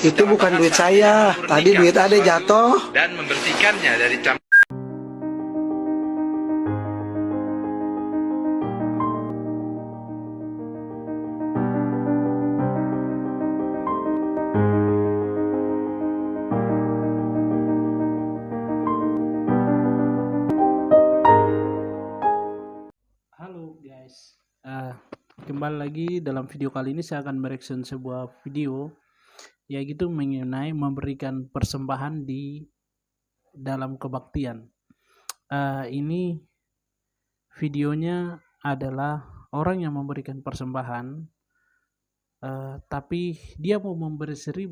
Itu bukan duit saya, tadi duit Ade jatuh. Dan membersihkannya dari campuran. Halo guys, kembali lagi dalam video kali ini saya akan mereaction sebuah video yaitu mengenai memberikan persembahan di dalam kebaktian. Ini videonya adalah orang yang memberikan persembahan, tapi dia mau memberi 1.000,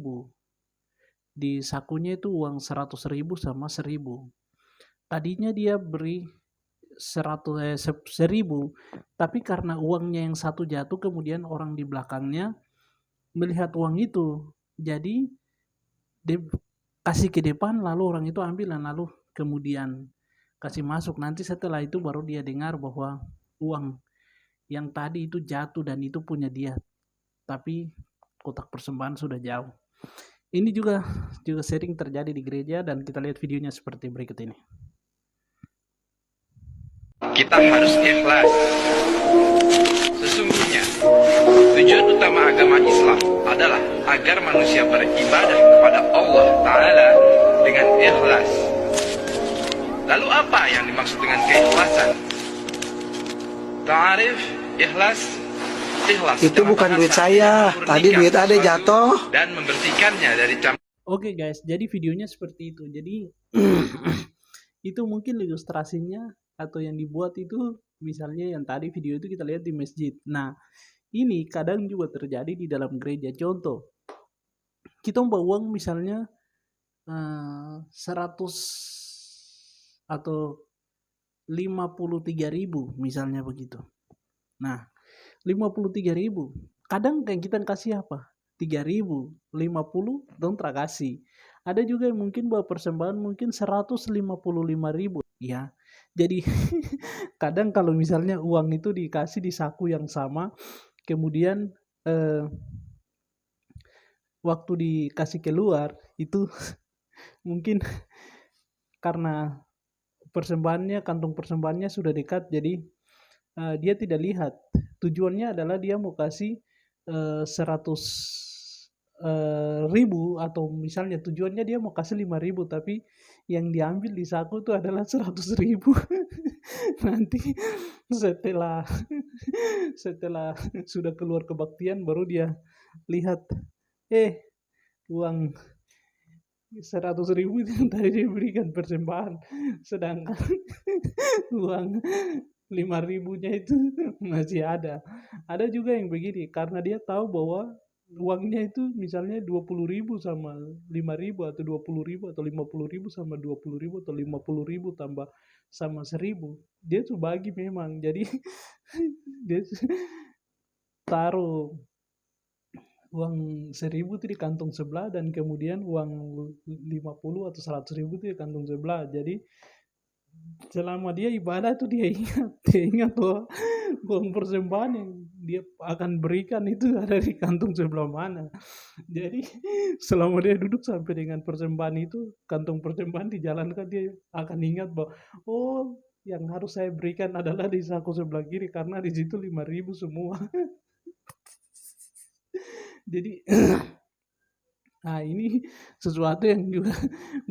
di sakunya itu uang 100.000 sama 1.000. Tadinya dia beri 1.000, tapi karena uangnya yang satu jatuh, kemudian orang di belakangnya melihat uang itu, jadi dia kasih ke depan, lalu orang itu ambil dan lalu kemudian kasih masuk. Nanti setelah itu baru dia dengar bahwa uang yang tadi itu jatuh dan itu punya dia, tapi kotak persembahan sudah jauh. Ini juga sering terjadi di gereja, dan kita lihat videonya seperti berikut ini. Kita harus ikhlas. Sesungguhnya, tujuan utama agama Islam adalah agar manusia beribadah kepada Allah Ta'ala dengan ikhlas. Lalu apa yang dimaksud dengan keikhlasan? Ta'arif, ikhlas. Ikhlas Itu bukan duit saya, tadi duit Ade jatuh. dan membersihkannya dari campuran. Oke guys, jadi videonya seperti itu. Jadi itu mungkin ilustrasinya atau yang dibuat itu, misalnya yang tadi video itu kita lihat di masjid. Nah, ini kadang juga terjadi di dalam gereja. Contoh, kita membawa uang misalnya 100 atau 53.000 misalnya begitu. Nah, 53.000. Kadang kayak kita kasih apa? 3.000, 50 dong kasih. Ada juga yang mungkin bawa persembahan mungkin 155.000 ya. Jadi kadang kalau misalnya uang itu dikasih di saku yang sama, kemudian waktu dikasih keluar itu mungkin karena persembahannya, kantong persembahannya sudah dekat, jadi dia tidak lihat. Tujuannya adalah dia mau kasih 100.000, atau misalnya tujuannya dia mau kasih 5.000, tapi yang diambil di saku itu adalah 100.000. Nanti setelah sudah keluar kebaktian baru dia lihat, uang 100.000 yang tadi diberikan persembahan, sedangkan uang 5.000-nya itu masih ada. Ada juga yang begini, karena dia tahu bahwa uangnya itu misalnya 20.000 sama 5.000, atau 20.000 atau 50.000 sama 20.000, atau 50.000 tambah sama 1.000. Dia tuh bagi memang. Jadi dia taruh uang 1.000 itu di kantong sebelah, dan kemudian uang 50 atau 100.000 itu di kantong sebelah. Jadi selama dia ibadah tuh dia ingat bahwa uang persembahan yang dia akan berikan itu ada di kantong sebelah mana. Jadi selama dia duduk sampai dengan persembahan itu, kantong persembahan dijalankan, dia akan ingat bahwa yang harus saya berikan adalah di saku sebelah kiri, karena di situ 5.000 semua. Jadi nah, ini sesuatu yang juga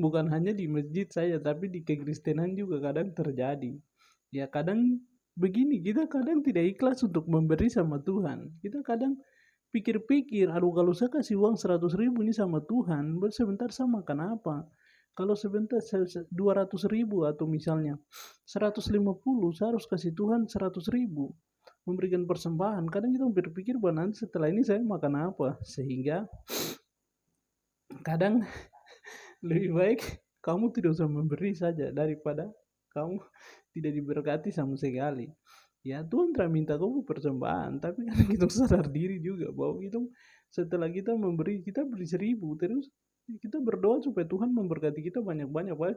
bukan hanya di masjid saja, tapi di kekristenan juga kadang terjadi. Ya kadang begini, kita kadang tidak ikhlas untuk memberi sama Tuhan. Kita kadang pikir-pikir, aduh kalau saya kasih uang 100.000 ini sama Tuhan, sebentar sama kenapa? Kalau sebentar 200.000 atau misalnya 150, saya harus kasih Tuhan 100.000, memberikan persembahan. Kadang kita berpikir bahwa nanti setelah ini saya makan apa, sehingga kadang lebih baik kamu tidak usah memberi saja daripada kamu tidak diberkati sama sekali. Ya Tuhan tidak minta kamu persembahan, tapi kan kita sadar diri juga bahwa itu setelah kita memberi, kita beri 1.000, terus kita berdoa supaya Tuhan memberkati kita banyak-banyak. Padahal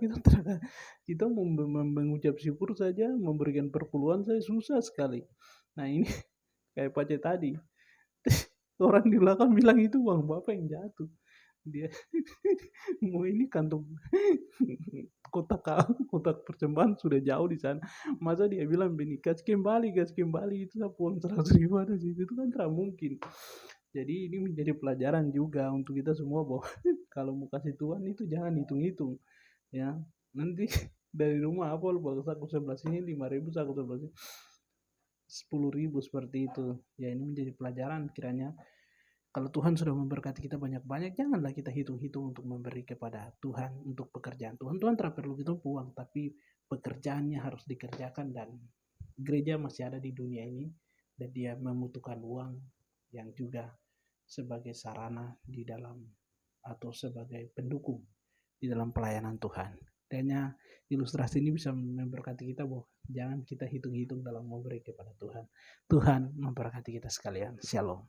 kita mengucap syukur saja, memberikan perpuluhan saja susah sekali. Nah ini kayak Pace tadi, orang di belakang bilang itu uang Bapak yang jatuh. Dia mau ini kantong kotak persembahan sudah jauh di sana. Masa dia bilang begini, gas kembali itu uang 100.000 ada di situ, itu kan tidak mungkin. Jadi ini menjadi pelajaran juga untuk kita semua bahwa kalau mau kasih Tuhan itu jangan hitung-hitung ya. Nanti dari rumah apa bawa saku sebelah sini 5.000, saku sebelah sini 10.000 seperti itu. Ya ini menjadi pelajaran kiranya kalau Tuhan sudah memberkati kita banyak-banyak, janganlah kita hitung-hitung untuk memberi kepada Tuhan untuk pekerjaan Tuhan. Tuhan tidak perlu kita uang, tapi pekerjaannya harus dikerjakan, dan gereja masih ada di dunia ini dan dia membutuhkan uang yang juga sebagai sarana di dalam atau sebagai pendukung di dalam pelayanan Tuhan. Kayaknya ilustrasi ini bisa memberkati kita bahwa jangan kita hitung-hitung dalam memberi kepada Tuhan. Tuhan memberkati kita sekalian. Shalom.